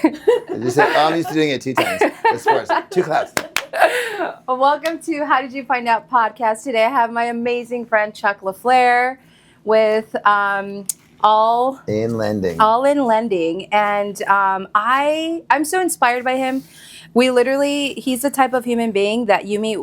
Just say, I'm used to doing it 2 times. That's worse. 2 claps. Welcome to How Did You Find Out podcast. Today I have my amazing friend Chuck La Flair with All In Lending. And I'm so inspired by him. He's the type of human being that you meet,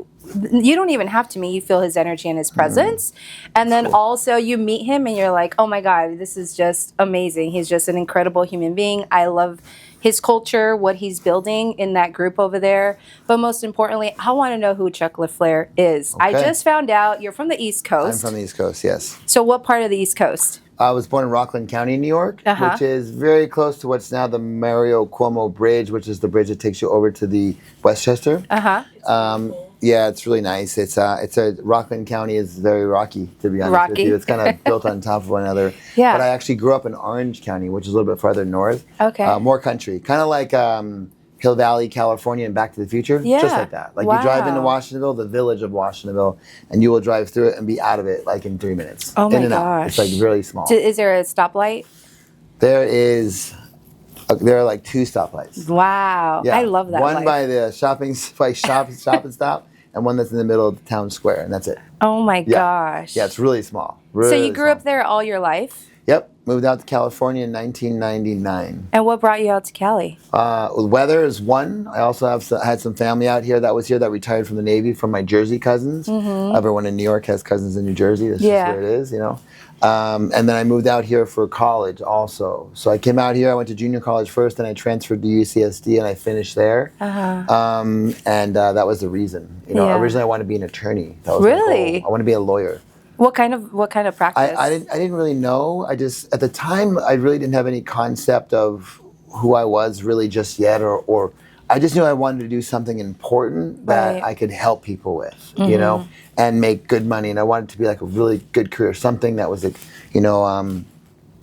you don't even have to meet, you feel his energy and his presence. And then also you meet him and you're like, oh my God, this is just amazing. He's just an incredible human being. I love his culture, what he's building in that group over there. But most importantly, I want to know who Chuck La Flair is. Okay. I just found out you're from the East Coast. I'm from the East Coast, yes. So what part of the East Coast? I was born in Rockland County, New York, which is very close to what's now the Mario Cuomo Bridge, which is the bridge that takes you over to the Westchester. Yeah, it's really nice. Rockland County is very rocky, to be honest with you. It's kind of built on top of one another. Yeah. But I actually grew up in Orange County, which is a little bit farther north. Okay. More country, kind of like Hill Valley, California, and Back to the Future. Yeah. Just like that. Like you drive into Washingtonville, the village of Washingtonville, and you will drive through it and be out of it like in 3 minutes. Oh my in and gosh. out. It's like really small. Is there a stoplight? There are like 2 stoplights. Wow. Yeah. I love that. One by the shop and stop, and one that's in the middle of the town square, and that's it. Oh my gosh. Yeah, it's really small. So you grew up there all your life? Yep. Moved out to California in 1999. And what brought you out to Cali? Weather is one. I also had some family out here that was here that retired from the Navy from my Jersey cousins. Everyone in New York has cousins in New Jersey. That's just where it is, you know. And then I moved out here for college also. So I came out here, I went to junior college first, then I transferred to UCSD and I finished there. And that was the reason. You know, originally I wanted to be an attorney. That was my goal. I want to be a lawyer. What kind of practice? I didn't really know. I just, at the time, I really didn't have any concept of who I was really just yet, or I just knew I wanted to do something important that I could help people with, you know, and make good money. And I wanted it to be like a really good career, something that was, like, you know,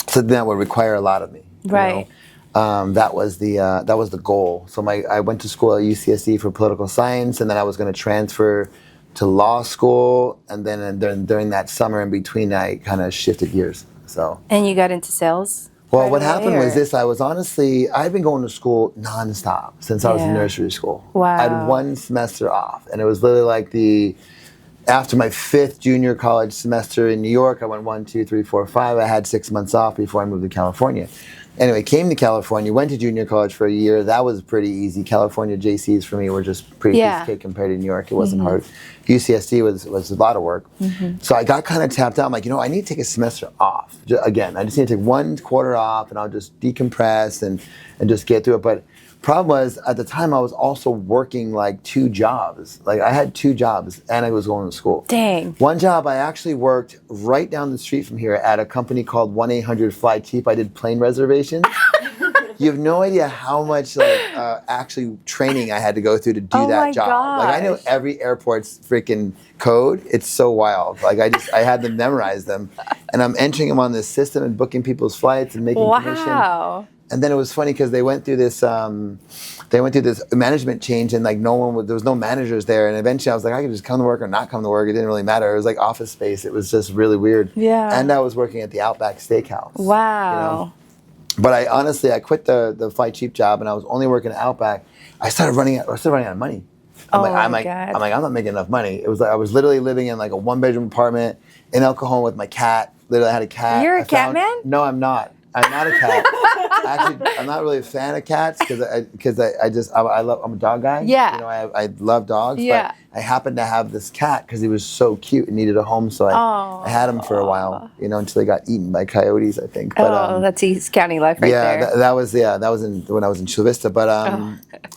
something that would require a lot of me. Right. You know? That was the goal. So I went to school at UCSD for political science, and then I was going to transfer to law school, and then during that summer in between, I kind of shifted gears. So. And you got into sales? Well, what happened was this. I've been going to school nonstop since I was in nursery school. Wow. I had 1 semester off, and it was literally like after my 5th junior college semester in New York, I went 1, 2, 3, 4, 5. I had 6 months off before I moved to California. Anyway, came to California, went to junior college for a year. That was pretty easy. California JCs for me were just pretty piece of cake compared to New York. It wasn't hard. UCSD was a lot of work. So I got kind of tapped out. I'm like, you know, I need to take a semester off. Again, I just need to take 1 quarter off, and I'll just decompress and just get through it. But problem was, at the time, I was also working like 2 jobs. Like I had 2 jobs, and I was going to school. Dang. One job, I actually worked right down the street from here at a company called 1-800-FLY-CHEAP. I did plane reservations. You have no idea how much actually training I had to go through to do that job. Gosh. Like I know every airport's freaking code. It's so wild. Like I had them memorize them, and I'm entering them on this system and booking people's flights and making commission. And then it was funny because they went through this management change, and like there was no managers there. And eventually I was like, I could just come to work or not come to work. It didn't really matter. It was like office space. It was just really weird. Yeah. And I was working at the Outback Steakhouse. Wow. You know? But I quit the Fly Cheap job, and I was only working at Outback. I started running out of money. I'm not making enough money. It was like I was literally living in like a 1-bedroom apartment in El Cajon with my cat. Literally, I had a cat. You're a cat man? No, I'm not. I'm not a cat. Actually, I'm not really a fan of cats because I'm a dog guy. Yeah. You know, I love dogs. Yeah. But I happened to have this cat because he was so cute and needed a home, so I had him for a while. You know, until he got eaten by coyotes, I think. But, that's East County life right there. That was when I was in Chula Vista. But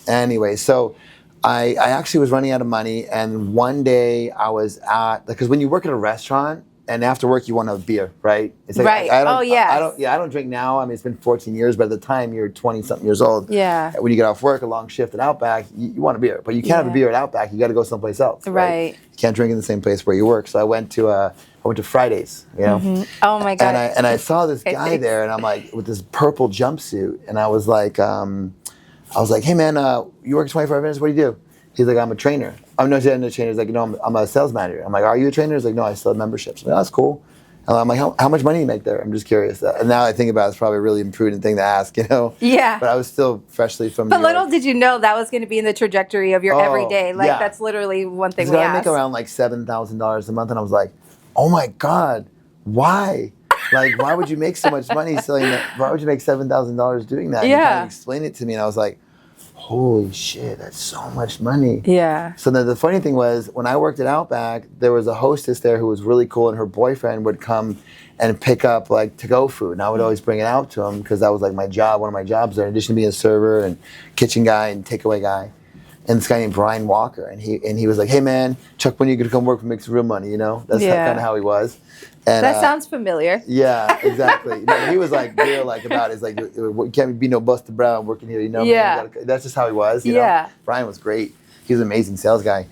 anyway, so. I actually was running out of money, and one day I was because when you work at a restaurant and after work you want to have beer, right? It's like, right. I don't drink now. I mean, it's been 14 years, but at the time you're 20-something years old. Yeah. When you get off work, a long shift at Outback, you want a beer, but you can't have a beer at Outback. You got to go someplace else. Right. You can't drink in the same place where you work. So I went to Fridays. You know. Oh my God. And I saw this guy there, and I'm like with this purple jumpsuit, and I was like, hey man, you work 25 minutes. What do you do? He's like, I'm a trainer. I'm not a trainer. He's like, no, I'm a sales manager. I'm like, are you a trainer? He's like, no, I sell memberships. I'm like, oh, that's cool. And I'm like, how much money do you make there? I'm just curious. And now I think about it, it's probably a really imprudent thing to ask, you know? Yeah. But I was still freshly from But New York. little did you know that was going to be in the trajectory of your everyday. Like, that's literally one thing we I asked. make around like $7,000 a month. And I was like, oh my God, why? Like, why would you make so much money selling that? Why would you make $7,000 doing that? And he kind of explained it to me. And I was like, holy shit, that's so much money. Yeah. So then the funny thing was, when I worked at Outback, there was a hostess there who was really cool, and her boyfriend would come and pick up like to-go food. And I would always bring it out to him because that was like my job, one of my jobs there, in addition to being a server and kitchen guy and takeaway guy. And this guy named Brian Walker, and he was like, hey man, Chuck, when are you gonna come work and make some real money, you know? That's kind of how he was. And, that sounds familiar. Yeah, exactly. He was like real, like about it. It's like, you can't be no Buster Brown working here, you know? Yeah. That's just how he was, you know? Brian was great. He was an amazing sales guy.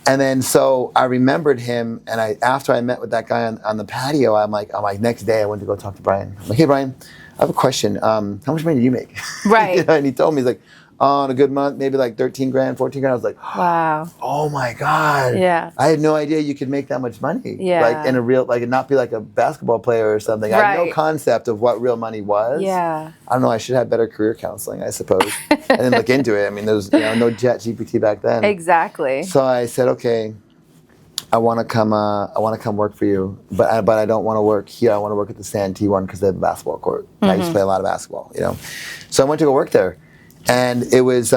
And then so I remembered him, and after I met with that guy on the patio, I'm like, next day I went to go talk to Brian. I'm like, hey Brian, I have a question. How much money do you make? Right. You know, and he told me, he's like, on a good month, maybe like 13 grand, 14 grand. I was like, wow. Oh my God. Yeah. I had no idea you could make that much money. Yeah. Like in a real, like not be like a basketball player or something. I had no concept of what real money was. Yeah. I don't know, I should have better career counseling, I suppose. And then look into it. I mean, there was no Chat GPT back then. Exactly. So I said, okay, I want to come work for you, but I don't want to work here. I want to work at the Santee one because they have a basketball court. Mm-hmm. I used to play a lot of basketball, you know. So I went to go work there. And it was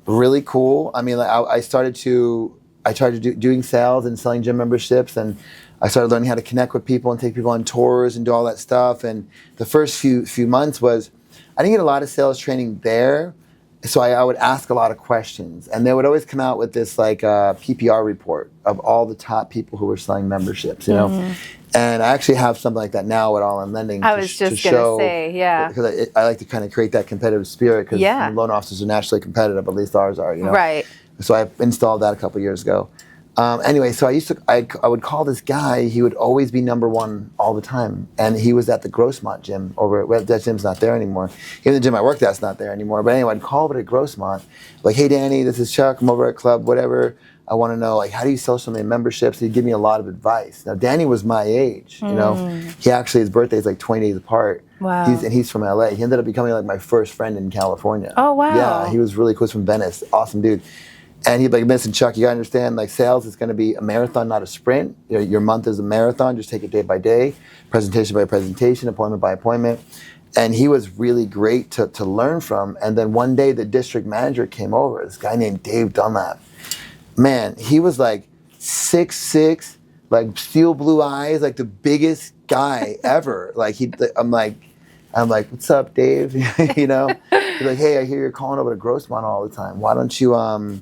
really cool. I mean, I started doing sales and selling gym memberships, and I started learning how to connect with people and take people on tours and do all that stuff. And the first few months was, I didn't get a lot of sales training there, so I would ask a lot of questions. And they would always come out with this like PPR report of all the top people who were selling memberships, you know. And I actually have something like that now at All In Lending. I was just going to say, yeah. Because I like to kind of create that competitive spirit, because loan officers are naturally competitive, at least ours are, you know. Right. So I installed that a couple years ago. Anyway, so I would call this guy. He would always be number one all the time. And he was at the Grossmont gym that gym's not there anymore. Even the gym I worked at's not there anymore. But anyway, I'd call over at Grossmont. Like, hey, Danny, this is Chuck. I'm over at club, whatever. I want to know, like, how do you sell so many memberships? He'd give me a lot of advice. Now, Danny was my age, you know. He actually, his birthday is like 20 days apart. Wow. He's from LA. He ended up becoming like my first friend in California. Oh, wow. Yeah, he was really close from Venice. Awesome dude. And he'd be like, listen, Chuck, you gotta understand, like, sales is gonna be a marathon, not a sprint. Your month is a marathon. Just take it day by day, presentation by presentation, appointment by appointment. And he was really great to learn from. And then one day the district manager came over, this guy named Dave Dunlap. Man, he was like 6'6", like steel blue eyes, like the biggest guy ever. Like I'm like, what's up, Dave? You know, he's like, hey, I hear you're calling over to Grossmont all the time. Why don't you, why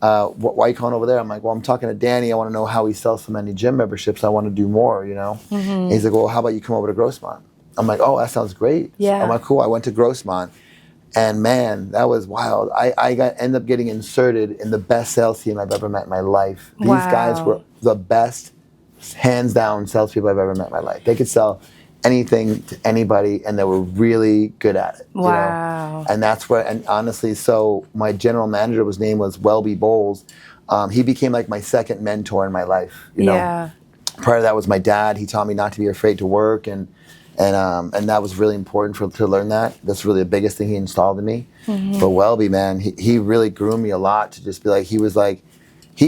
are you calling over there? I'm like, well, I'm talking to Danny. I want to know how he sells so many gym memberships. I want to do more, you know? And he's like, well, how about you come over to Grossmont? I'm like, oh, that sounds great. Yeah. I'm like, cool. I went to Grossmont. And man, that was wild. I ended up getting inserted in the best sales team I've ever met in my life. These guys were the best, hands down, salespeople I've ever met in my life. They could sell anything to anybody, and they were really good at it. Wow. You know? And that's where, and honestly, so my general manager, his name was Welby Bowles. He became like my second mentor in my life. You know? Prior to that was my dad. He taught me not to be afraid to work, and that was really important to learn that. That's really the biggest thing he installed in me. But Welby, man, he really groomed me a lot to just be like, he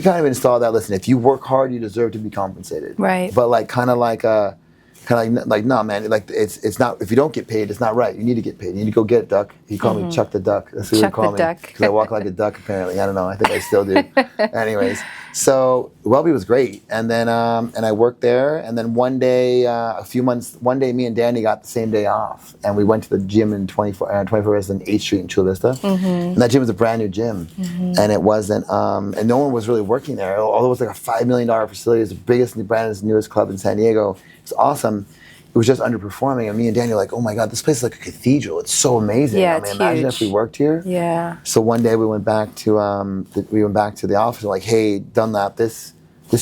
kind of installed that, listen, if you work hard, you deserve to be compensated. Right. But like, no, man, like it's not, if you don't get paid, it's not right. You need to get paid. You need to go get it, duck. He called me Chuck the Duck. That's what he would call me. Because I walk like a duck, apparently. I don't know. I think I still do. Anyways, so Welby was great. And then, and I worked there. And then one day, one day, me and Danny got the same day off. And we went to the gym in 24 Resident 8th Street in Chula Vista. And that gym was a brand new gym. And it wasn't, and no one was really working there. Although it was like a $5 million facility. It was the biggest, newest club in San Diego. It's awesome. It was just underperforming, and me and Danny were like, oh my God, this place is like a cathedral. It's so amazing. Yeah, I mean, imagine if we worked here. Yeah. So one day we went back to the office and like, hey, Dunlap, this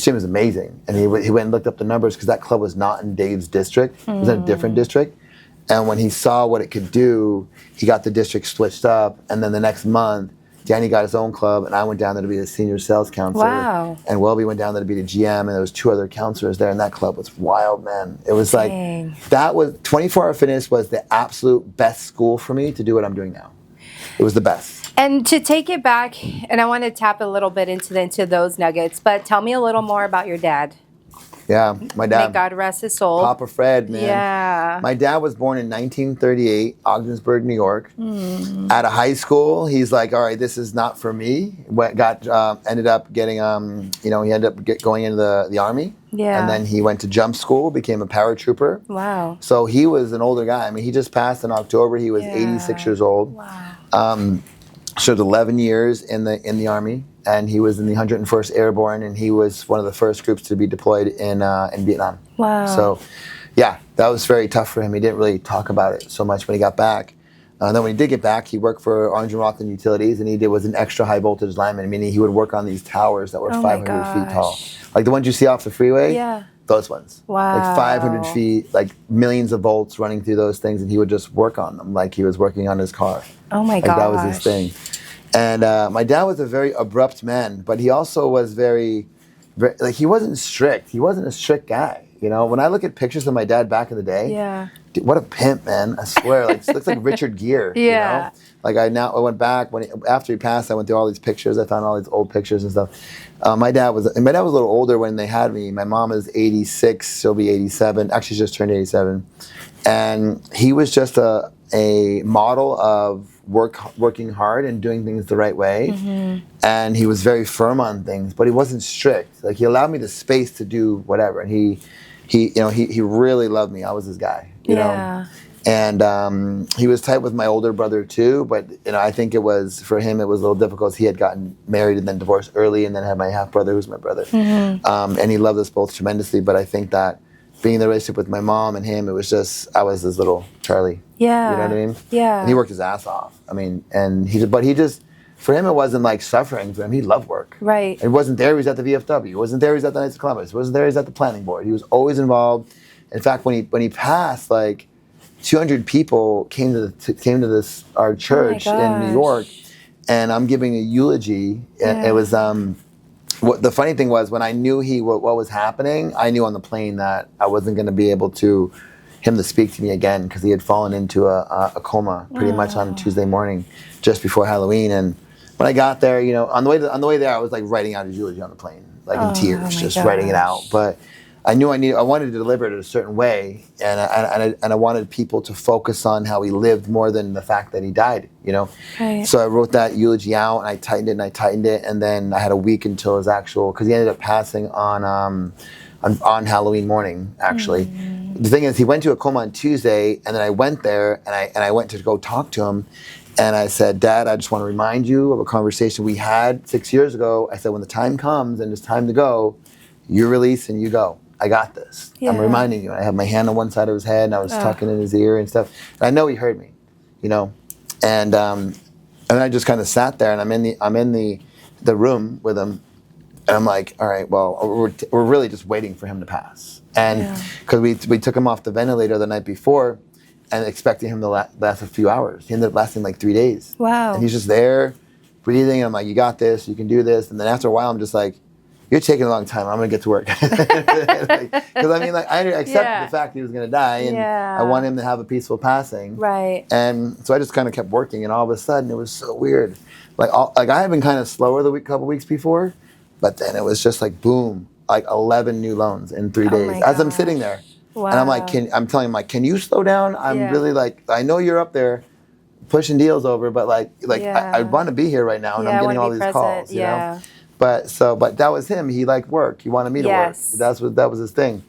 gym is amazing. And he went and looked up the numbers, because that club was not in Dave's district. It was in a different district. And when he saw what it could do, he got the district switched up. And then the next month, Danny got his own club, and I went down there to be the senior sales counselor. Wow. And Welby went down there to be the GM, and there was 2 other counselors there, and that club was wild, man. It was Dang. like, that was, 24 Hour Fitness was the absolute best school for me to do what I'm doing now. It was the best. And to take it back, and I want to tap a little bit into those nuggets, but tell me a little more about your dad. Yeah, my dad. May God rest his soul. Papa Fred, man. Yeah. My dad was born in 1938, Ogdensburg, New York. Out of high school, he's like, all right, this is not for me. Ended up getting, he ended up going into the Army. Yeah. And then he went to jump school, became a paratrooper. Wow. So he was an older guy. I mean, he just passed in October. He was 86 years old. Wow. Served 11 years in the Army, and he was in the 101st Airborne, and he was one of the first groups to be deployed in Vietnam. Wow. So, yeah, that was very tough for him. He didn't really talk about it so much when he got back. Then when he did get back, he worked for Orange and Rockland Utilities, and he was an extra high voltage lineman, meaning he would work on these towers that were 500 feet tall. Like the ones you see off the freeway? Yeah. Those ones. Wow. Like 500 feet, like millions of volts running through those things, and he would just work on them like he was working on his car. Oh my Like gosh. that was his thing. And my dad was a very abrupt man, but he also was very, like, he wasn't strict. He wasn't a strict guy. You know, when I look at pictures of my dad back in the day, Yeah. dude, what a pimp, man! I swear, like, looks like Richard Gere. Yeah. You know? Like I went back after he passed. I went through all these pictures. I found all these old pictures and stuff. My dad was a little older when they had me. My mom is 86. She'll be 87. Actually, she just turned 87. And he was just a model of working hard and doing things the right way. And he was very firm on things, but he wasn't strict. Like, he allowed me the space to do whatever. And he really loved me. I was his guy, you know. And he was tight with my older brother too, but I think for him it was a little difficult. He had gotten married and then divorced early, and then had my half brother, who's my brother. And he loved us both tremendously. But I think that being in the relationship with my mom and him, it was just, I was his little Charlie. Yeah. You know what I mean? Yeah. And he worked his ass off. I mean, for him, it wasn't like suffering. For him, he loved work. Right. He wasn't there, he was at the VFW. He wasn't there, he was at the Knights of Columbus. He wasn't there, he was at the planning board. He was always involved. In fact, when he passed, like, 200 people came to our church in New York, and I'm giving a eulogy. And it was what the funny thing was, when I knew what was happening, I knew on the plane that I wasn't going to be able to speak to me again, because he had fallen into a coma pretty much on a Tuesday morning just before Halloween. And when I got there, on the way there, I was like writing out his eulogy on the plane, like in tears, just writing it out. But I knew I wanted to deliver it a certain way, and I wanted people to focus on how he lived more than the fact that he died, Right. So I wrote that eulogy out, and I tightened it, and then I had a week until his because he ended up passing on Halloween morning, actually. The thing is, he went to a coma on Tuesday, and then I went there, and I went to go talk to him, and I said, Dad, I just want to remind you of a conversation we had 6 years ago. I said, when the time comes and it's time to go, you release and you go. I got this. I'm reminding you. I had my hand on one side of his head, and I was tucking in his ear and stuff. And I know he heard me, And I just kind of sat there, and I'm in the room with him, and I'm like, all right, well, we're really just waiting for him to pass, and because we took him off the ventilator the night before, and expecting him to last a few hours. He ended up lasting like 3 days. Wow. And he's just there, breathing. And I'm like, you got this. You can do this. And then after a while, I'm just like, you're taking a long time. I'm going to get to work. Because I accepted the fact he was going to die, and I want him to have a peaceful passing. Right. And so I just kind of kept working, and all of a sudden it was so weird. Like I had been kind of slower the couple weeks before, but then it was just like boom, like 11 new loans in 3 days. As I'm sitting there, and I'm like, I'm telling him, like, can you slow down? I'm really like, I know you're up there pushing deals over, but I want to be here right now, and I'm getting all these calls, you know. But that was him. He liked work. He wanted me to work. That was his thing.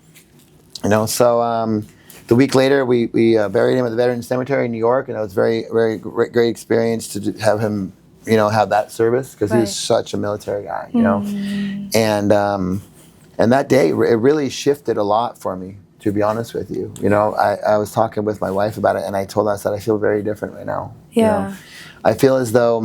So the week later, we buried him at the Veterans Cemetery in New York, and it was very, very great experience to have him, have that service, because he was such a military guy, And that day, it really shifted a lot for me, to be honest with you. I was talking with my wife about it, and I told her, I said, I feel very different right now. Yeah. I feel as though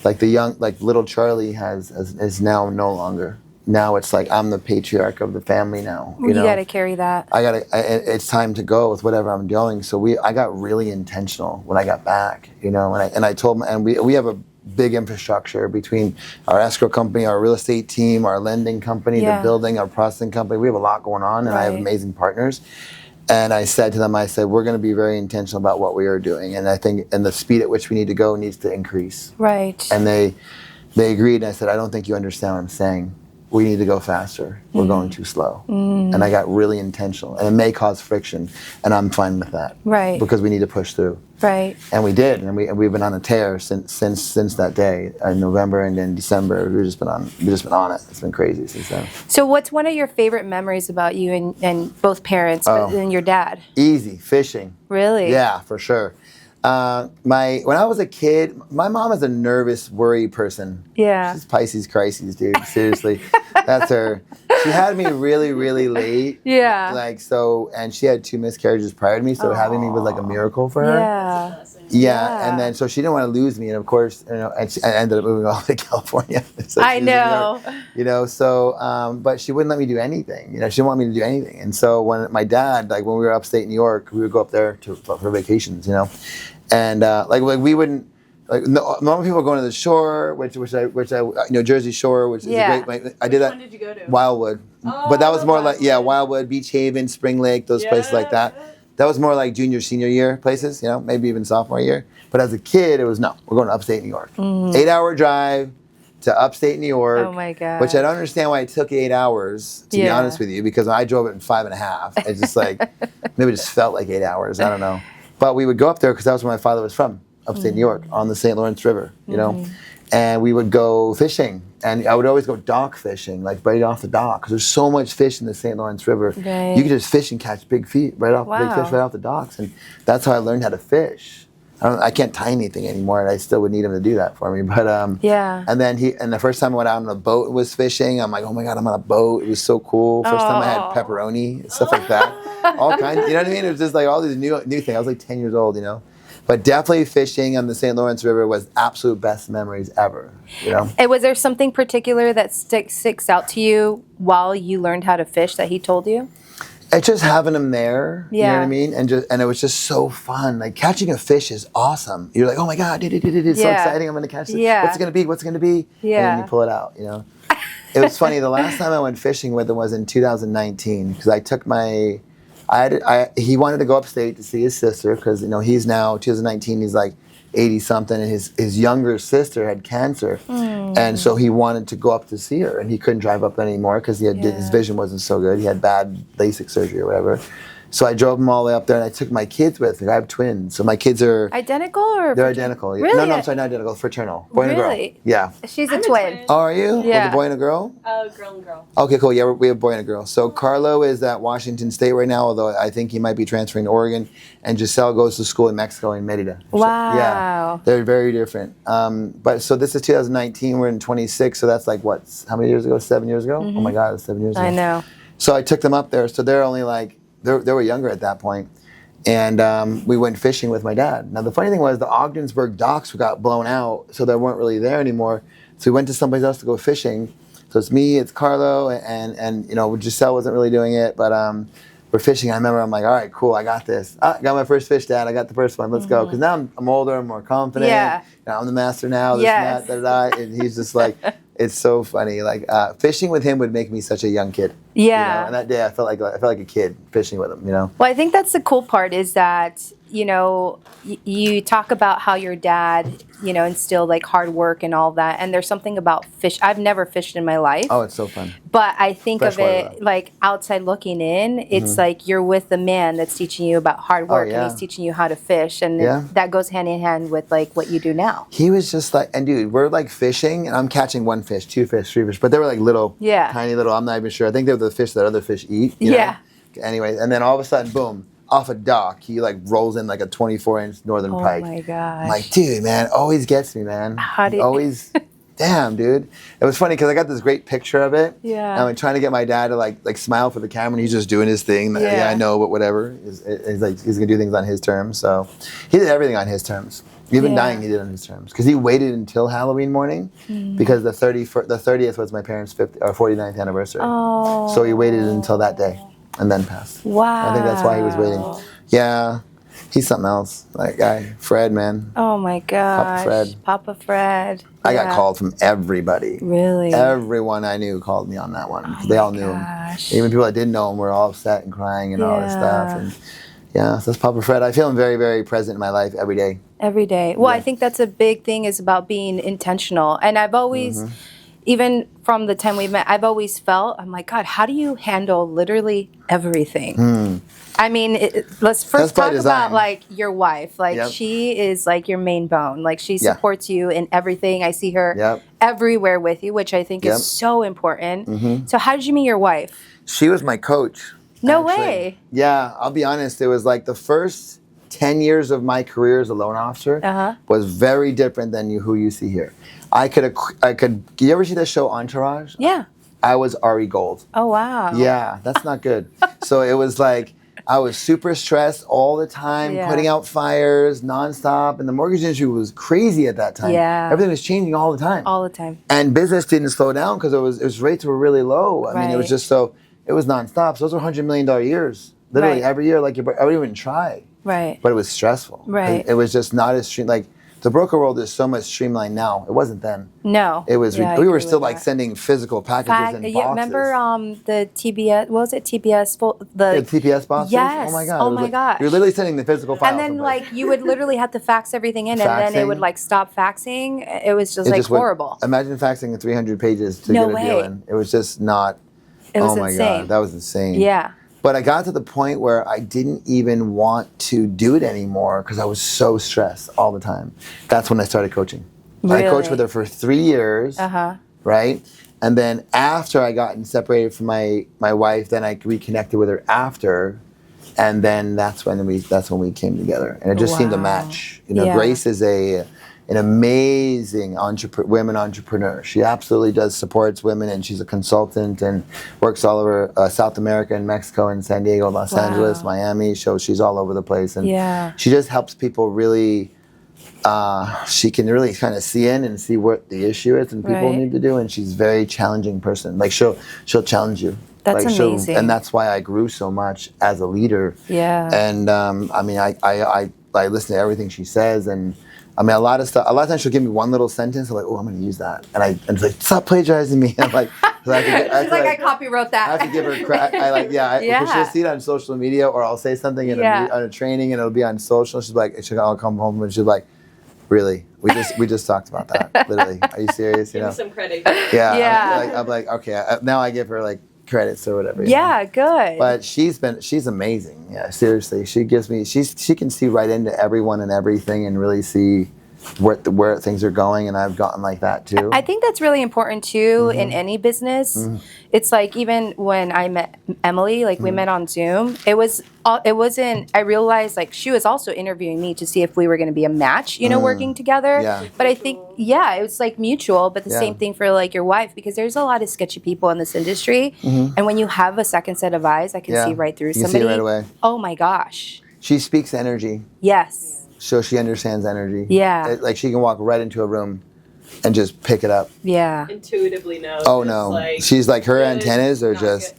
little Charlie is now no longer. Now it's like I'm the patriarch of the family now. You got to carry that. It's time to go with whatever I'm doing. So I got really intentional when I got back, and I told him, and we have big infrastructure between our escrow company, our real estate team, our lending company, the building, our processing company. We have a lot going on, and I have amazing partners. And I said to them, I said, we're going to be very intentional about what we are doing. And I think, and the speed at which we need to go needs to increase. Right. And they agreed. And I said, I don't think you understand what I'm saying. We need to go faster. We're going too slow. And I got really intentional. And it may cause friction, and I'm fine with that. Right. Because we need to push through. Right. And we did, and we've been on a tear since that day in November, and in December we've just been on it. It's been crazy since then. So what's one of your favorite memories about you and both parents and your dad? Easy, fishing. Really? Yeah, for sure. When I was a kid, my mom is a nervous, worry person. Yeah. She's Pisces crises, dude. Seriously. That's her. She had me really, really late. Yeah. Like, so, and she had 2 miscarriages prior to me, so having me was like a miracle for her. Yeah. Yeah, and then so she didn't want to lose me, and of course, and I ended up moving all to California. So I know. So but she wouldn't let me do anything. She didn't want me to do anything. And so when my dad, like when we were upstate New York, we would go up there for vacations, and like we wouldn't. Like normal people are going to the shore, which I Jersey Shore, which is a great. I did that. Which one did you go to? Wildwood, but that was more like Wildwood, Beach Haven, Spring Lake, those places like that. That was more like junior, senior year places, maybe even sophomore year. But as a kid, it was no, we're going to upstate New York. 8-hour drive to upstate New York. Oh my God. Which I don't understand why it took 8 hours, to be honest with you, because I drove it in 5.5. It's just like, maybe it just felt like 8 hours. I don't know. But we would go up there because that was where my father was from, upstate New York, on the St. Lawrence River, And we would go fishing. And I would always go dock fishing, like right off the dock, because there's so much fish in the St. Lawrence River. Right. You could just fish and catch big fish right off the docks, and that's how I learned how to fish. I can't tie anything anymore, and I still would need him to do that for me. But And then the first time I went out on a boat and was fishing, I'm like, oh my God, I'm on a boat. It was so cool. First time I had pepperoni, stuff like that, all kinds. You know what I mean? It was just like all these new things. I was like 10 years old, But definitely fishing on the St. Lawrence River was absolute best memories ever, And was there something particular that sticks out to you while you learned how to fish that he told you? It's just having them there, Yeah. you know what I mean? And it was just so fun. Like catching a fish is awesome. You're like, oh my God, it's so exciting. I'm going to catch it. Yeah. What's it going to be? What's it going to be? Yeah. And then you pull it out, It was funny. The last time I went fishing with him was in 2019 because I took he wanted to go upstate to see his sister because, he's now, 2019, he's like 80 something, and his younger sister had cancer. And so he wanted to go up to see her, and he couldn't drive up anymore because his vision wasn't so good. He had bad LASIK surgery or whatever. So I drove them all the way up there, and I took my kids with me. I have twins, so my kids are identical, or they're identical. Really? No, I'm sorry, not identical. Fraternal, boy and a girl. Yeah. She's a twin. Oh, are you? Yeah. With a boy and a girl? Girl and girl. Okay, cool. Yeah, we have a boy and a girl. So Carlo is at Washington State right now, although I think he might be transferring to Oregon. And Giselle goes to school in Mexico in Mérida. Wow. Yeah, they're very different. But so this is 2019. We're in 26. So that's like what? How many years ago? 7 years ago? Oh my God, it's 7 years ago. I know. So I took them up there. So they're only like they were younger at that point. And we went fishing with my dad. Now the funny thing was the Ogdensburg docks got blown out, so they weren't really there anymore. So we went to someplace else to go fishing. So it's me, it's Carlo, and Giselle wasn't really doing it, but we're fishing. I remember I'm like, all right, cool, I got this. I got my first fish, Dad. I got the first one. Let's go. Because now I'm older, I'm more confident. Yeah. I'm the master now. This and that, da-da-da. And he's just like, it's so funny. Like fishing with him would make me such a young kid. Yeah. And that day I felt like a kid fishing with him. Well, I think that's the cool part is that you talk about how your dad, instilled like hard work and all that. And there's something about fish. I've never fished in my life. Oh, it's so fun. But I think of Freshwater. it like outside looking in, it's like you're with the man that's teaching you about hard work and he's teaching you how to fish. And that goes hand in hand with like what you do now. He was just like, and dude, we're like fishing and I'm catching 1 fish, 2 fish, 3 fish, but they were like little, tiny little, I'm not even sure. I think they were the fish that other fish eat. You know? Anyway, and then all of a sudden, boom, off a dock, he like rolls in like a 24-inch northern pike. Oh my gosh. I'm like, dude, man, always gets me, man. How do you... Always, damn, dude. It was funny because I got this great picture of it. Yeah. And I'm trying to get my dad to like smile for the camera, and he's just doing his thing. Yeah, I know, but whatever. He's like, he's gonna do things on his terms. So he did everything on his terms. Even dying, he did on his terms. Because he waited until Halloween morning, because the 30th was my parents' 49th anniversary. Oh. So he waited until that day and then passed. Wow. I think that's why he was waiting. Yeah. He's something else. That guy, Fred, man. Oh my gosh. Fred. Papa Fred. I got Yeah. called from everybody. Really? Everyone I knew called me on that one. Oh They my all knew him. gosh. Even people that didn't know him were all upset and crying and all this stuff. Yeah. And yeah, so that's Papa Fred. I feel him very, very present in my life every day. Every day. Well, Yeah. I think that's a big thing is about being intentional. And I've always, even from the time we met, I've always felt, I'm like, God, how do you handle literally everything? I mean, let's first by talk design. about like your wife. Like Yep. she is like your main bone. Like she Yeah. supports you in everything. I see her Yep. everywhere with you, which I think Yep. is so important. So how did you meet your wife? She was my coach. No actually. way. Yeah, I'll be honest. It was like the first 10 years of my career as a loan officer was very different than who you see here. I could. You ever see the show Entourage? Yeah. I was Ari Gold. Oh, wow. Yeah, that's not good. So it was like I was super stressed all the time, Yeah. putting out fires nonstop, and the mortgage industry was crazy at that time. Yeah. Everything was changing all the time. All the time. And business didn't slow down because its rates were really low. I mean, it was Right. just so it was nonstop. So those were $100 million years, literally Right. every year. Like I wouldn't even try, Right. but it was stressful. Right. It was just not as like the broker world is so much streamlined now. It wasn't then. No. It was. Yeah, I we were agree still with like that. sending physical packages in boxes. Yeah, remember the TBS? What was it? TBS? The TPS boxes? Yes. Oh my God. Oh It was my like, gosh. You're literally sending the physical file. And then like you would literally have to fax everything in, and then it would Faxing. like stop faxing. It was just like horrible. Imagine faxing 300 pages to No get a way. deal in. It was just not. It was oh my insane. God, that was insane. Yeah. But I got to the point where I didn't even want to do it anymore because I was so stressed all the time. That's when I started coaching. Really? I coached with her for 3 years, right? And then after I gotten separated from my wife, then I reconnected with her after, and then that's when we came together, and it just seemed to Wow. match. You know, Yeah. Grace is an amazing women entrepreneur. She absolutely supports women, and she's a consultant and works all over South America and Mexico and San Diego, Los Angeles, Miami. So she's all over the place, and she just helps people really. She can really kind of see in and see what the issue is and people need to do, and she's a very challenging person. Like she'll challenge you. That's like amazing. And that's why I grew so much as a leader. Yeah. And I mean, I listen to everything she says, and I mean, a lot of times she'll give me one little sentence. I'm like, oh, I'm going to use that, and it's like, stop plagiarizing me. I'm like, I copywrote that. I have to give her credit. Because she'll see it on social media, or I'll say something in on a training, and it'll be on social. I'll come home and she'll be like, really? We just talked about that. Literally, are you serious? Give me some credit. Yeah. Yeah. I'm like, okay. Now I give her like credits or whatever. Yeah, good. But she's amazing. Yeah, seriously. She can see right into everyone and everything and really see where things are going, and I've gotten like that too. I think that's really important too in any business. It's like even when I met Emily, like we met on Zoom, it wasn't, I realized like she was also interviewing me to see if we were going to be a match, working together. Yeah. But I think, it was like mutual, but the same thing for like your wife, because there's a lot of sketchy people in this industry. And when you have a second set of eyes, I can see right through You can somebody. see right away. Oh my gosh. She speaks energy. Yes. So she understands energy. Yeah. Like she can walk right into a room and just pick it up. Yeah. Intuitively knows. Oh no. She's like, her antennas are just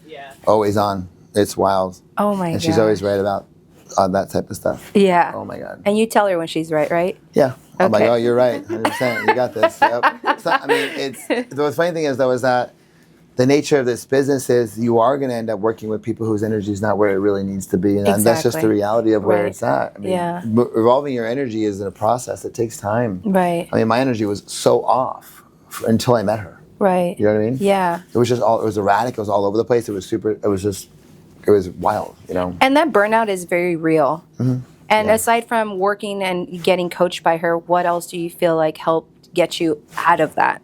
always on. It's wild. Oh my god. And she's always right about that type of stuff. Yeah. Oh my God. And you tell her when she's right? Yeah. I'm like, Okay. oh, you're right. 100%. You got this. Yep. The funny thing is, though, is that the nature of this business is you are going to end up working with people whose energy is not where it really needs to be. And that's just the reality of where it's at. I mean, evolving your energy is a process. It takes time. Right. I mean, my energy was so off until I met her. Right. You know what I mean? Yeah. It was just it was erratic. It was all over the place. It was wild, And that burnout is very real. And aside from working and getting coached by her, what else do you feel like helped get you out of that?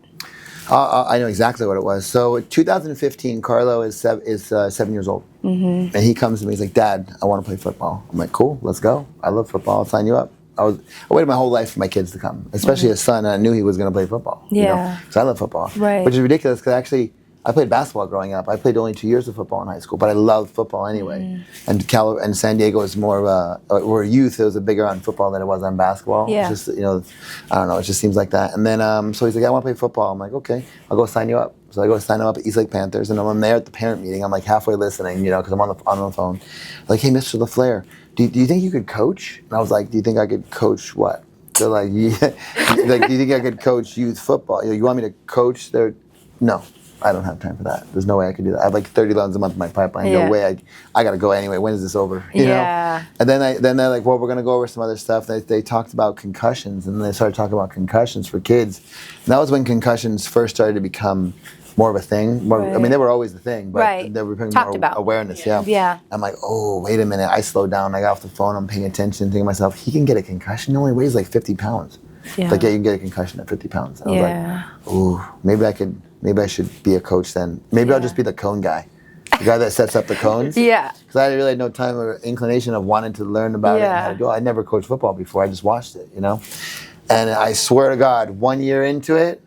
I know exactly what it was. So in 2015, Carlo is 7 years old. And he comes to me, he's like, Dad, I want to play football. I'm like, cool, let's go. I love football, I'll sign you up. I waited my whole life for my kids to come, especially his son, and I knew he was going to play football. Yeah. Because I love football. Right. Which is ridiculous, because actually, I played basketball growing up. I played only 2 years of football in high school, but I loved football anyway. And San Diego is more of or youth. It was a bigger on football than it was on basketball. Yeah. It's just, I don't know. It just seems like that. And then so he's like, I want to play football. I'm like, okay, I'll go sign you up. So I go sign him up at East Lake Panthers, and I'm there at the parent meeting. I'm like halfway listening, because I'm on the phone. Like, hey, Mr. La Flair, do you think you could coach? And I was like, do you think I could coach what? They're like, yeah. Like, do you think I could coach youth football? You want me to coach their? No, I don't have time for that. There's no way I could do that. I have like 30 loans a month in my pipeline. No way. I got to go anyway. When is this over? You know? And then they're like, well, we're going to go over some other stuff. They talked about concussions, and they started talking about concussions for kids. And that was when concussions first started to become more of a thing. I mean, they were always the thing, but they were becoming more awareness. Yeah. I'm like, oh, wait a minute. I slowed down. I got off the phone. I'm paying attention, thinking to myself, he can get a concussion. He only weighs like 50 pounds. Yeah. Like, yeah, you can get a concussion at 50 pounds. I was like, ooh, maybe I should be a coach then. Maybe I'll just be the cone guy. The guy that sets up the cones. Because I really had no time or inclination of wanting to learn about it and how to do it. I never coached football before. I just watched it, And I swear to God, 1 year into it,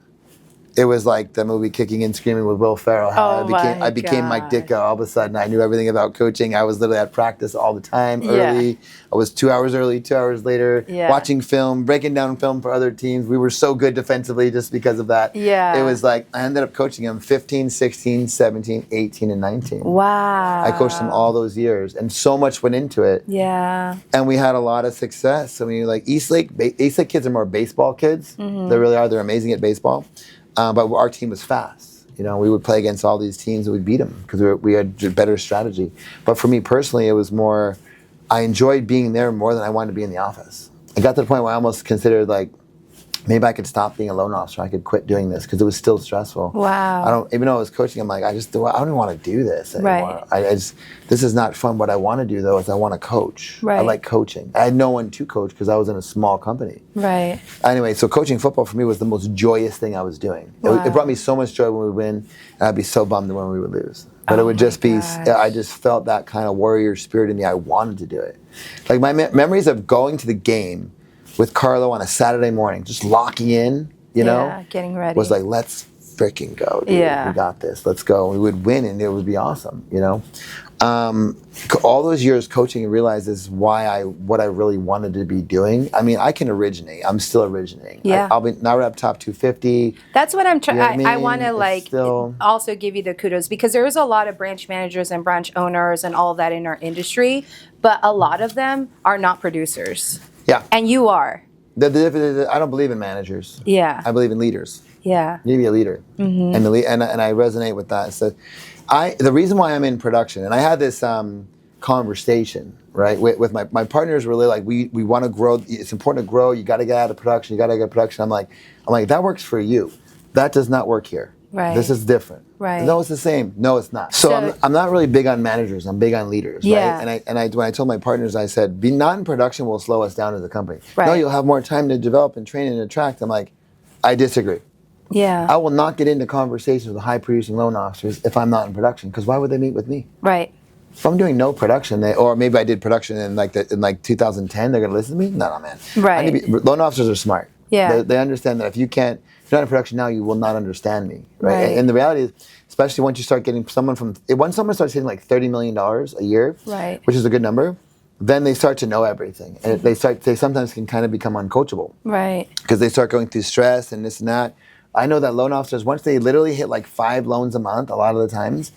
it was like the movie Kicking and Screaming with Will Ferrell. How I became Mike Ditka. All of a sudden, I knew everything about coaching. I was literally at practice all the time, early. I was 2 hours early, 2 hours later, watching film, breaking down film for other teams. We were so good defensively just because of that. It was like, I ended up coaching them 15, 16, 17, 18, and 19. Wow. I coached them all those years, and so much went into it. And we had a lot of success. I mean, like East Lake kids are more baseball kids. They really are. They're amazing at baseball. But our team was fast. We would play against all these teams and we'd beat them because we had better strategy. But for me personally, it was more, I enjoyed being there more than I wanted to be in the office. I got to the point where I almost considered like, maybe I could stop being a loan officer. I could quit doing this because it was still stressful. Wow. Even though I was coaching, I'm like, I don't even want to do this anymore. This is not fun. What I want to do though is I want to coach. I like coaching. I had no one to coach because I was in a small company. Anyway, so coaching football for me was the most joyous thing I was doing. It brought me so much joy when we would win, and I'd be so bummed when we would lose. But it would just be, I just felt that kind of warrior spirit in me. I wanted to do it. Like my memories of going to the game with Carlo on a Saturday morning, just locking in, getting ready, was like, let's freaking go, dude. We got this. Let's go. We would win, and it would be awesome, All those years coaching and realized this is what I really wanted to be doing. I mean, I can originate. I'm still originating. I'll be now we're up top 250. That's what I'm trying. I want to also give you the kudos because there's a lot of branch managers and branch owners and all of that in our industry, but a lot of them are not producers. And you are. I don't believe in managers. I believe in leaders. You need to be a leader. And I resonate with that. So the reason why I'm in production, and I had this conversation, right, with my partners really like, we want to grow. It's important to grow. You got to get out of production. You got to get production. I'm like, that works for you. That does not work here. This is different. No, it's the same. No, it's not. So I'm not really big on managers. I'm big on leaders. Right? And when I told my partners, I said, being not in production will slow us down as a company. No, you'll have more time to develop and train and attract. I'm like, I disagree. I will not get into conversations with high-producing loan officers if I'm not in production, because why would they meet with me? If I'm doing no production, or maybe I did production in like 2010, they're going to listen to me? No, man. Loan officers are smart. They understand that if you're not in production now, you will not understand me. And the reality is, especially once you start getting once someone starts hitting like $30 million a year, which is a good number, then they start to know everything. And they sometimes can kind of become uncoachable. Because they start going through stress and this and that. I know that loan officers, once they literally hit like 5 loans a month, a lot of the times,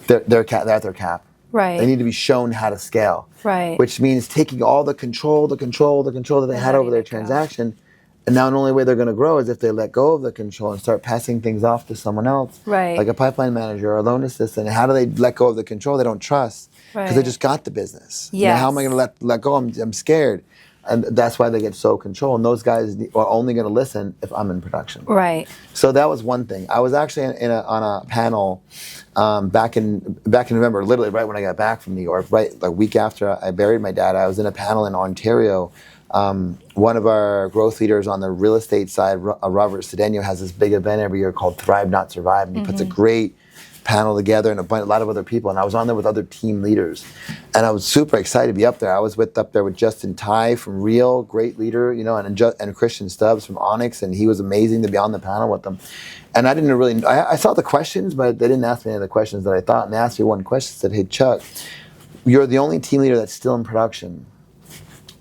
they're at their cap. They need to be shown how to scale. Which means taking all the control that they had over their transaction. And now the only way they're going to grow is if they let go of the control and start passing things off to someone else. Like a pipeline manager or a loan assistant. And how do they let go of the control they don't trust? Because they just got the business. How am I going to let go? I'm scared. And that's why they get so control. And those guys are only going to listen if I'm in production. So that was one thing. I was actually on a panel back in November, literally right when I got back from New York, right a week after I buried my dad. I was in a panel in Ontario. One of our growth leaders on the real estate side, Robert Cedeno, has this big event every year called Thrive Not Survive. And he puts a great panel together and a lot of other people, and I was on there with other team leaders, and I was super excited to be up there. I was up there with Justin Ty from Real, great leader, and Christian Stubbs from Onyx, and he was amazing to be on the panel with them. And I didn't really, I saw the questions, but they didn't ask me any of the questions that I thought. And they asked me one question, said, "Hey Chuck, you're the only team leader that's still in production.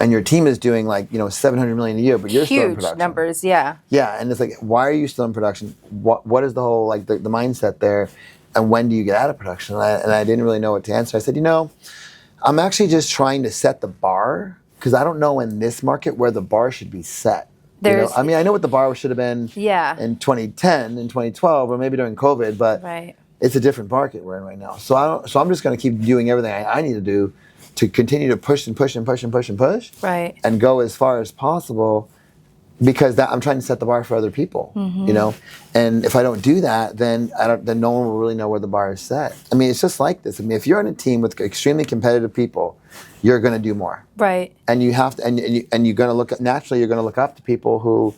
And your team is doing like, $700 million a year, but you're still in production." Huge numbers, yeah. Yeah, and it's like, why are you still in production? What is the whole, like, the mindset there? And when do you get out of production? And I didn't really know what to answer. I said, I'm actually just trying to set the bar, because I don't know in this market where the bar should be set. I know what the bar should have been in 2010, in 2012, or maybe during COVID, but it's a different market we're in right now. So I'm just going to keep doing everything I need to do to continue to push and push and push and push and push, and go as far as possible, because I'm trying to set the bar for other people, And if I don't do that, then no one will really know where the bar is set. I mean, it's just like this. I mean, if you're on a team with extremely competitive people, you're going to do more, and you have to, and you're going to look naturally. You're going to look up to people who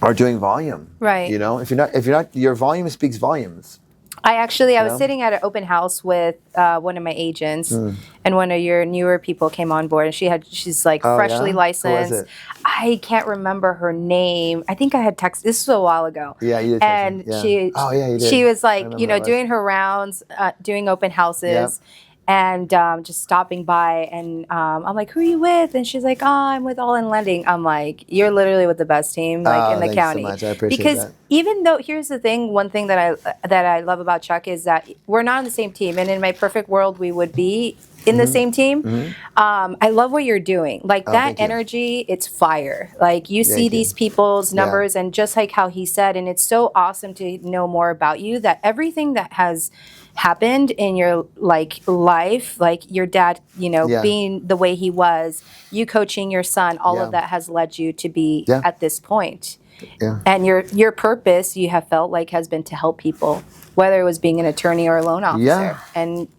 are doing volume, If you're not, your volume speaks volumes. I was sitting at an open house with one of my agents, and one of your newer people came on board, and she's like freshly licensed. Who was it? I can't remember her name. I think I had texted. This was a while ago. Yeah, you did. And you did. she was like, doing her rounds, doing open houses. And just stopping by, and I'm like, "Who are you with?" And she's like, "Oh, I'm with All In Lending." I'm like, "You're literally with the best team, like in the county." Thanks so much. I appreciate because that. even though, here's the thing, one thing that I love about Chuck is that we're not on the same team, and in my perfect world, we would be in the same team. I love what you're doing, like that energy. It's fire. Like you see these people's numbers, and just like how he said, and it's so awesome to know more about you. That everything that has happened in your life, like your dad, being the way he was, you coaching your son, all of that has led you to be at this point. And your purpose, you have felt like, has been to help people, whether it was being an attorney or a loan officer. And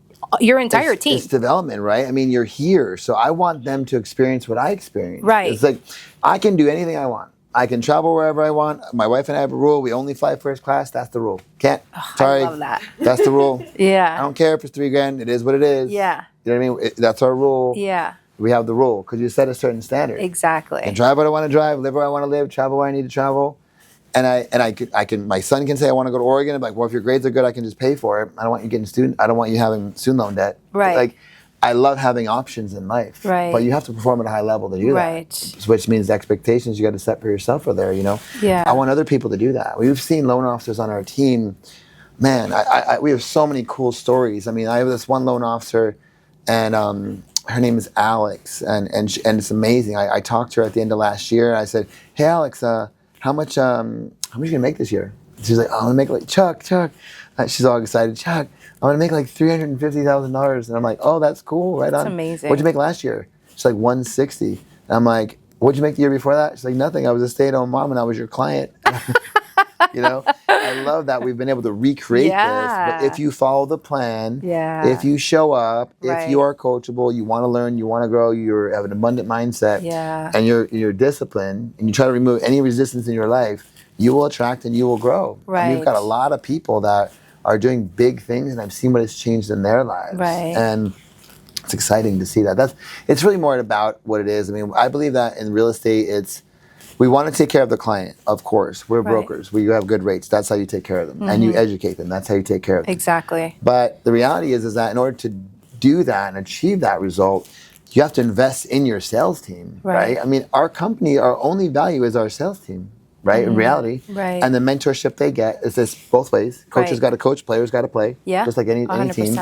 your entire team. It's development, right? I mean, you're here, so I want them to experience what I experienced. Right. It's like, I can do anything I want. I can travel wherever I want. My wife and I have a rule. We only fly first class. That's the rule. Can't. Sorry. I love that. That's the rule. Yeah. I don't care if it's $3,000. It is what it is. Yeah. You know what I mean? That's our rule. Yeah. We have the rule because you set a certain standard. Exactly. And drive where I want to drive, live where I want to live, travel where I need to travel. And I can. My son can say I want to go to Oregon. I'm like, well, if your grades are good, I can just pay for it. I don't want you getting I don't want you having student loan debt. Right. Like, I love having options in life. Right. But you have to perform at a high level to do that. Which means the expectations you got to set for yourself are there. Yeah. I want other people to do that. We've seen loan officers on our team. Man, we have so many cool stories. I mean, I have this one loan officer, and her name is Alex, and it's amazing. I talked to her at the end of last year, and I said, "Hey, Alex, how much you gonna make this year?" She's like, "I'm gonna make like Chuck." She's all excited. "Chuck, I'm gonna make like $350,000." And I'm like, "Oh, that's cool, right on." That's amazing. What'd you make last year? She's like, $160. And I'm like, "What'd you make the year before that?" She's like, "Nothing. I was a stay-at-home mom, and I was your client." I love that we've been able to recreate this. But if you follow the plan, if you show up, if you are coachable, you want to learn, you want to grow, you have an abundant mindset, and you're disciplined, and you try to remove any resistance in your life, you will attract and you will grow. Right. And you've got a lot of people that are doing big things, and I've seen what it's changed in their lives. Right. And it's exciting to see that. It's really more about what it is. I mean, I believe that in real estate, we want to take care of the client, of course. We're brokers. We have good rates. That's how you take care of them. And you educate them. That's how you take care of them. Exactly. But the reality is that in order to do that and achieve that result, you have to invest in your sales team, right? I mean, our company, our only value is our sales team, right? In reality. Right. And the mentorship they get is this both ways. Coaches got to coach, players got to play. Yeah. Just like any 100%. team.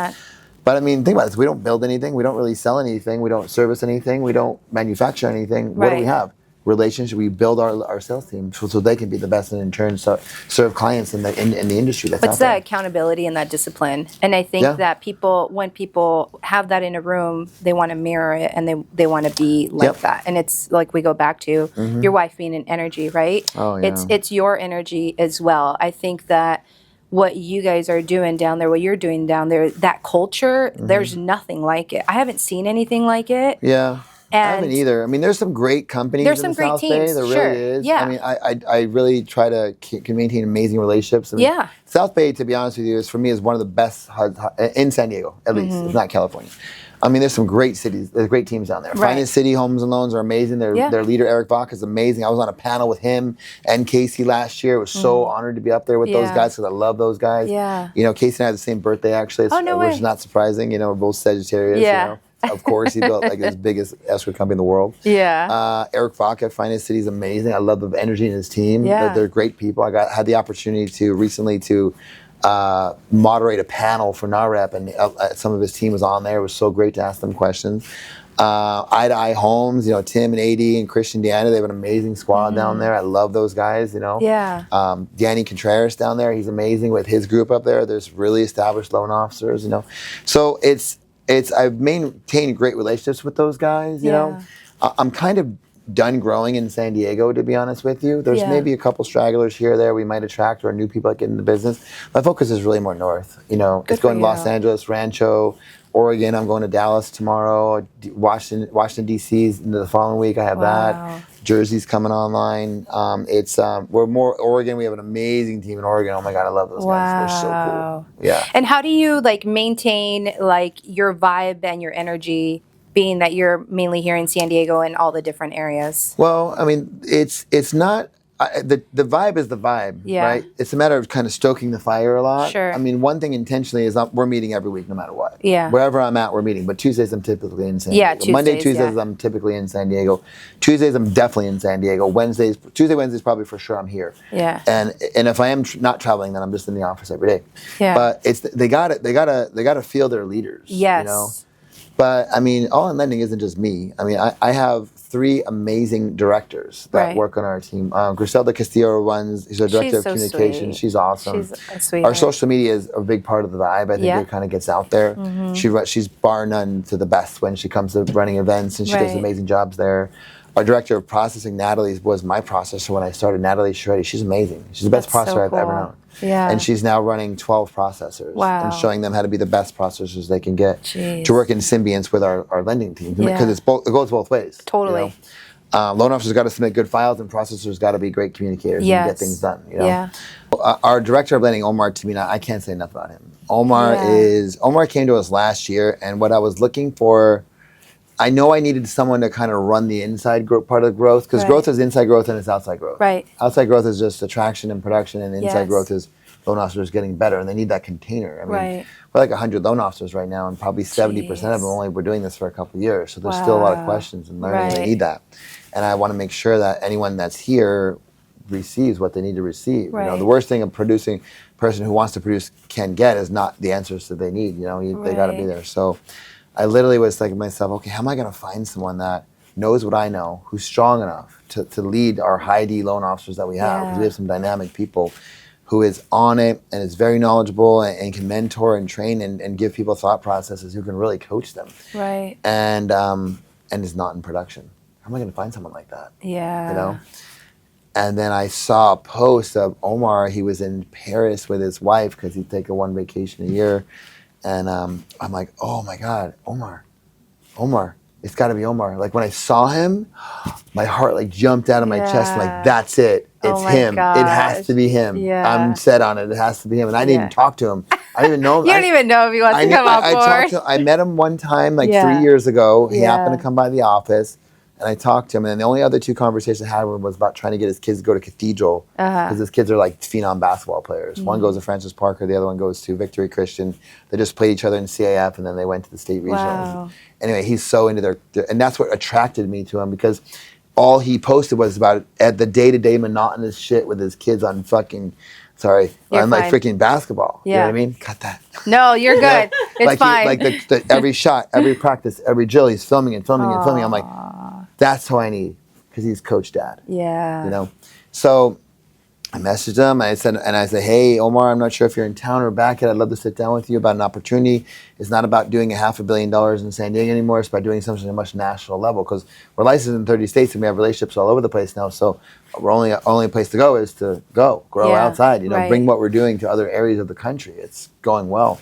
But I mean, think about this. We don't build anything. We don't really sell anything. We don't service anything. We don't manufacture anything. What do we have? Relationship. We build our sales team so they can be the best and in turn serve clients in the industry that's out there. It's that accountability and that discipline. And I think that when people have that in a room, they want to mirror it, and they want to be like that. And it's like we go back to your wife being an energy, right? Oh, yeah. It's your energy as well. I think that what you guys are doing down there, what you're doing down there, that culture, there's nothing like it. I haven't seen anything like it. Yeah. I haven't either. I mean, there's some great companies There's in some the great South teams, Bay. There sure. really is. Yeah. I mean, I really try to can maintain amazing relationships. I mean, Yeah. South Bay, to be honest with you, is for me is one of the best in San Diego, at least, Mm-hmm. if not California. I mean, there's some great cities, there's great teams down there. Right. Finest City Homes and Loans are amazing. Their leader, Eric Bach, is amazing. I was on a panel with him and Casey last year. I was so honored to be up there with those guys because I love those guys. Yeah. You know, Casey and I have the same birthday, actually, Oh, no which way. is not surprising. You know, we're both Sagittarius, Yeah. you know. Of course, he built like his biggest escrow company in the world. Yeah. Eric Bach at Finest City is amazing. I love the energy in his team. Yeah. They're great people. Had the opportunity to recently moderate a panel for NAREP, and some of his team was on there. It was so great to ask them questions. Eye to Eye Homes, you know, Tim and AD and Christian Deanna, they have an amazing squad down there. I love those guys, you know. Yeah. Danny Contreras down there, he's amazing with his group up there. There's really established loan officers, you know. So I've maintained great relationships with those guys, you know. I'm kind of done growing in San Diego, to be honest with you. There's maybe a couple stragglers here or there we might attract, or new people that get into business. My focus is really more north, you know. It's going to Los Angeles, Rancho, Oregon. I'm going to Dallas tomorrow. Washington D.C.'s into the following week. I have that. Jersey's coming online. We're more Oregon. We have an amazing team in Oregon. Oh my God, I love those guys. They're so cool. Yeah. And how do you like maintain like your vibe and your energy, being that you're mainly here in San Diego and all the different areas? Well, I mean, it's not. The vibe is the vibe, right? It's a matter of kind of stoking the fire a lot. Sure. I mean, one thing intentionally is we're meeting every week, no matter what. Yeah. Wherever I'm at, we're meeting. But Tuesdays, I'm typically in San Diego. Tuesdays, Monday, Tuesdays, I'm typically in San Diego. Tuesdays, I'm definitely in San Diego. Wednesdays, probably for sure I'm here. Yeah. And if I am not traveling, then I'm just in the office every day. Yeah. But they gotta feel their leaders. Yes. You know. But I mean, All in Lending isn't just me. I mean, I have 3 amazing directors that work on our team. Griselda Castillo she's our director of communications. Sweet. She's awesome. She's a sweetheart. Our social media is a big part of the vibe. I think it kind of gets out there. She's bar none to the best when she comes to running events, and she does amazing jobs there. Our director of processing, Natalie, was my processor when I started. Natalie Shreddy, she's amazing. She's the best processor I've ever known. Yeah. And she's now running 12 processors and showing them how to be the best processors they can get to work in symbiance with our lending team. Because it goes both ways. Totally. You know? Loan officers got to submit good files, and processors got to be great communicators and get things done. You know? Yeah. Our director of lending, Omar Tamina, I can't say enough about him. Omar came to us last year, and what I was looking for, I know I needed someone to kind of run the inside part of growth, because growth is inside growth and it's outside growth. Right. Outside growth is just attraction and production, and inside growth is loan officers getting better, and they need that container. I mean, we're like 100 loan officers right now, and probably 70% of them were doing this for a couple of years. So there's still a lot of questions and learning, and they need that. And I want to make sure that anyone that's here receives what they need to receive. You know, the worst thing a person who wants to produce can get is not the answers that they need. You know, they got to be there. So I literally was thinking to myself, okay, how am I going to find someone that knows what I know, who's strong enough to lead our high D loan officers that we have? Because we have some dynamic people who is on it and is very knowledgeable and can mentor and train and give people thought processes, who can really coach them. Right. And is not in production. How am I going to find someone like that? Yeah. You know? And then I saw a post of Omar. He was in Paris with his wife because he'd take one vacation a year. And I'm like, oh my God, Omar. It's got to be Omar. Like when I saw him, my heart like jumped out of my chest. I'm like, that's it. It's him. Gosh. It has to be him. Yeah. I'm set on it. It has to be him. And I didn't even talk to him. I didn't even know him. You don't even know if he wants to come on board. I met him one time, like 3 years ago. He happened to come by the office. And I talked to him, and then the only other 2 conversations I had with him was about trying to get his kids to go to Cathedral, because his kids are like phenom basketball players. One goes to Francis Parker, the other one goes to Victory Christian. They just played each other in CAF, and then they went to the state regionals. Wow. Anyway, he's so into their, and that's what attracted me to him, because all he posted was about at the day-to-day monotonous shit with his kids on fucking, on like freaking basketball. You know what I mean? Cut that. No, you're good. It's like fine. Like every shot, every practice, every drill, he's filming and filming and filming. I'm like, that's who I need, because he's coach dad. Yeah. You know? So I messaged him. I said, hey, Omar, I'm not sure if you're in town or back yet. I'd love to sit down with you about an opportunity. It's not about doing $500 million in San Diego anymore. It's about doing something at a much national level because we're licensed in 30 states and we have relationships all over the place now. So we're only place to go is to grow outside, bring what we're doing to other areas of the country. It's going well.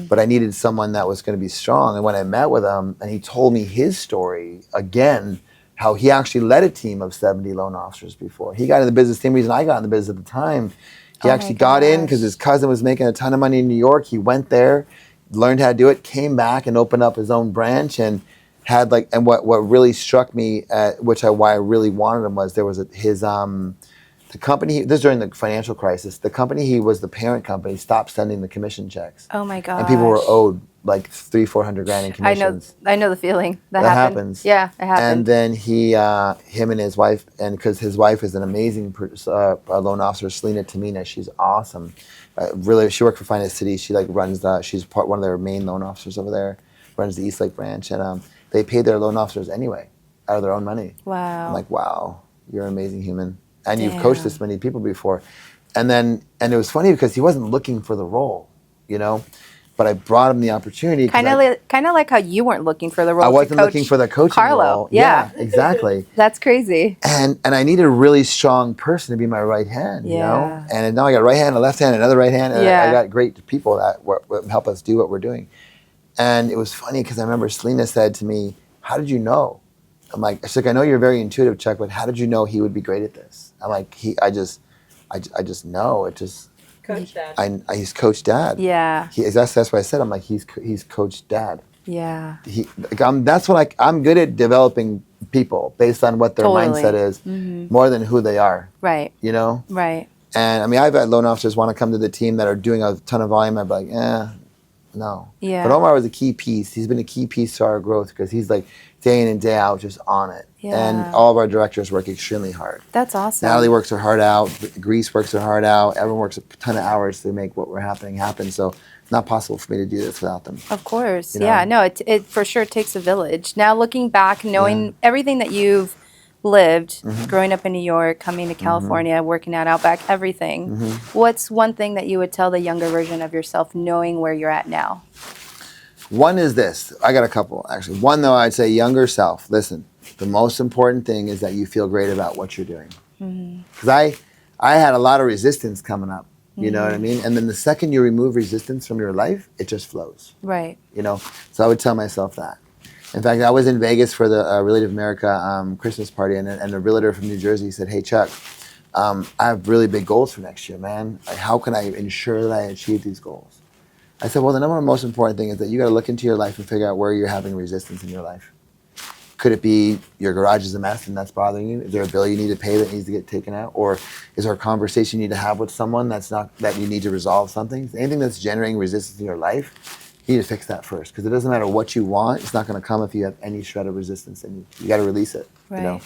But I needed someone that was going to be strong. And when I met with him and he told me his story again, how he actually led a team of 70 loan officers before. He got in the business, same reason I got in the business at the time. He actually got in because his cousin was making a ton of money in New York. He went there, learned how to do it, came back and opened up his own branch and had and what really struck me, why I really wanted him was there was the company, this is during the financial crisis, the company he was the parent company stopped sending the commission checks. Oh my gosh. And people were owed like $300,000-400,000 in commissions. I know the feeling. That happens. Yeah, it happened. And then him and his wife, and because his wife is an amazing loan officer, Selena Tamina, she's awesome. Really, she worked for Finance City. She runs she's one of their main loan officers over there, runs the East Lake branch, and they paid their loan officers anyway, out of their own money. Wow. I'm like, wow, you're an amazing human. And you've coached this many people before. And it was funny because he wasn't looking for the role, but I brought him the opportunity. Kind of like how you weren't looking for the role. I wasn't looking for the coaching role. Yeah, exactly. That's crazy. And I needed a really strong person to be my right hand, And now I got a right hand, a left hand, another right hand, and I got great people that help us do what we're doing. And it was funny because I remember Selena said to me, "How did you know?" I'm like, she's like, "I know you're very intuitive, Chuck, but how did you know he would be great at this?" I'm like, I just know. It just Coach Dad. He's Coach Dad. Yeah. That's what I said. I'm like, he's Coach Dad. Yeah. I'm good at developing people based on what their mindset is, more than who they are. Right. Right. And I've had loan officers want to come to the team that are doing a ton of volume. I'd be like, no. Yeah. But Omar was a key piece. He's been a key piece to our growth because he's day in and day out just on it. Yeah. And all of our directors work extremely hard. That's awesome. Natalie works her heart out. Grease works her heart out. Everyone works a ton of hours to make what we're happen. So it's not possible for me to do this without them. Of course. Yeah. No, it for sure takes a village. Now looking back, knowing everything that you've lived, growing up in New York, coming to California, working at Outback, everything. What's one thing that you would tell the younger version of yourself knowing where you're at now? One is this. I got a couple, actually. One, though, I'd say younger self. Listen, the most important thing is that you feel great about what you're doing. Because I had a lot of resistance coming up. You know what I mean? And then the second you remove resistance from your life, it just flows. Right. So I would tell myself that. In fact, I was in Vegas for the Relative America Christmas party, and a realtor from New Jersey said, "Hey, Chuck, I have really big goals for next year, man. How can I ensure that I achieve these goals?" I said, well, the number one most important thing is that you got to look into your life and figure out where you're having resistance in your life. Could it be your garage is a mess and that's bothering you? Is there a bill you need to pay that needs to get taken out? Or is there a conversation you need to have with someone that you need to resolve something? Anything that's generating resistance in your life, you need to fix that first. Because it doesn't matter what you want, it's not going to come if you have any shred of resistance in you. You got to release it. Right.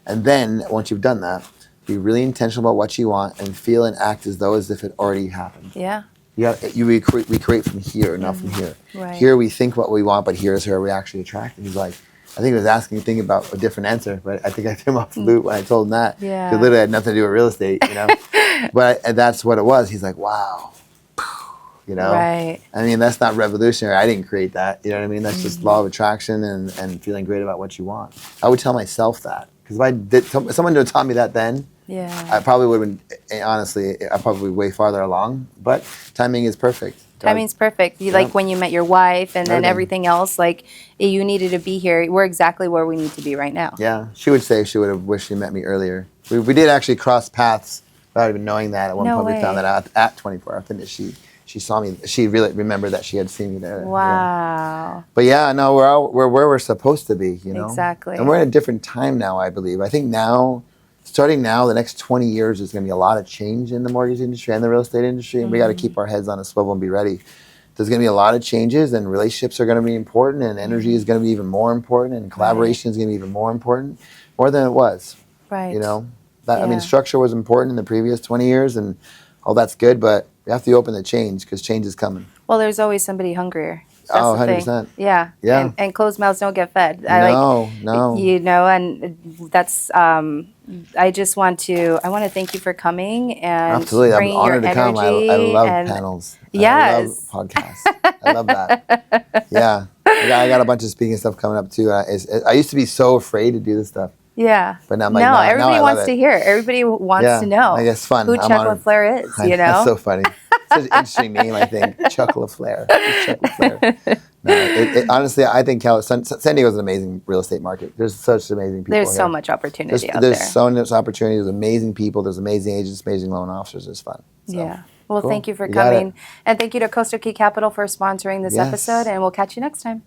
And then once you've done that, be really intentional about what you want and feel and act as if it already happened. Yeah. We create from here, not from here. Right. Here we think what we want, but here's where we actually attract. And he's like, I think he was asking me thinking about a different answer, but I think I threw him off the loop when I told him that. Yeah. Because literally had nothing to do with real estate, But that's what it was. He's like, wow. Right. That's not revolutionary. I didn't create that. You know what I mean? That's just law of attraction and feeling great about what you want. I would tell myself that. Because if someone would have taught me that then, I probably would have been, honestly, I'm probably way farther along. But timing is perfect. Timing's perfect. Like when you met your wife and then everything else, you needed to be here. We're exactly where we need to be right now. Yeah. She would say she would have wished she met me earlier. We did actually cross paths without even knowing that. At one point we found that out at 24. I think that she saw me. She really remembered that she had seen me there. Wow. Yeah. But we're where we're supposed to be, Exactly. And we're in a different time now, I believe. I think starting now, the next 20 years, there's going to be a lot of change in the mortgage industry and the real estate industry, and we got to keep our heads on a swivel and be ready. There's going to be a lot of changes, and relationships are going to be important, and energy is going to be even more important, and collaboration is going to be even more important, more than it was. Right. Structure was important in the previous 20 years, and all that's good, but we have to be open to change because change is coming. Well, there's always somebody hungrier. That's Oh, the thing. 100%. Yeah. Yeah. And closed mouths don't get fed. No. You know, and that's I just want to thank you for coming and Absolutely. I'm bringing your honored to come. I energy love and panels. I love yes. podcasts. I love that. Yeah. I got a bunch of speaking stuff coming up too. I used to be so afraid to do this stuff. Yeah. But now I'm like, no, now everybody I love wants it. to hear. Everybody wants to Yeah. know I guess fun. who I'm Chuck La honored. Flair is, you know? That's so funny. Such an interesting name, I think. Chuck La Flair. Who's Chuck La Flair? No, honestly, I think San Diego is an amazing real estate market. There's such amazing people There's here. so much opportunity out There's there. so much opportunity. There's amazing people. There's amazing agents, amazing loan officers. It's fun. So, Yeah. Well, cool. thank you for You got coming. it. And thank you to Coastal Key Capital for sponsoring this Yes. episode. And we'll catch you next time.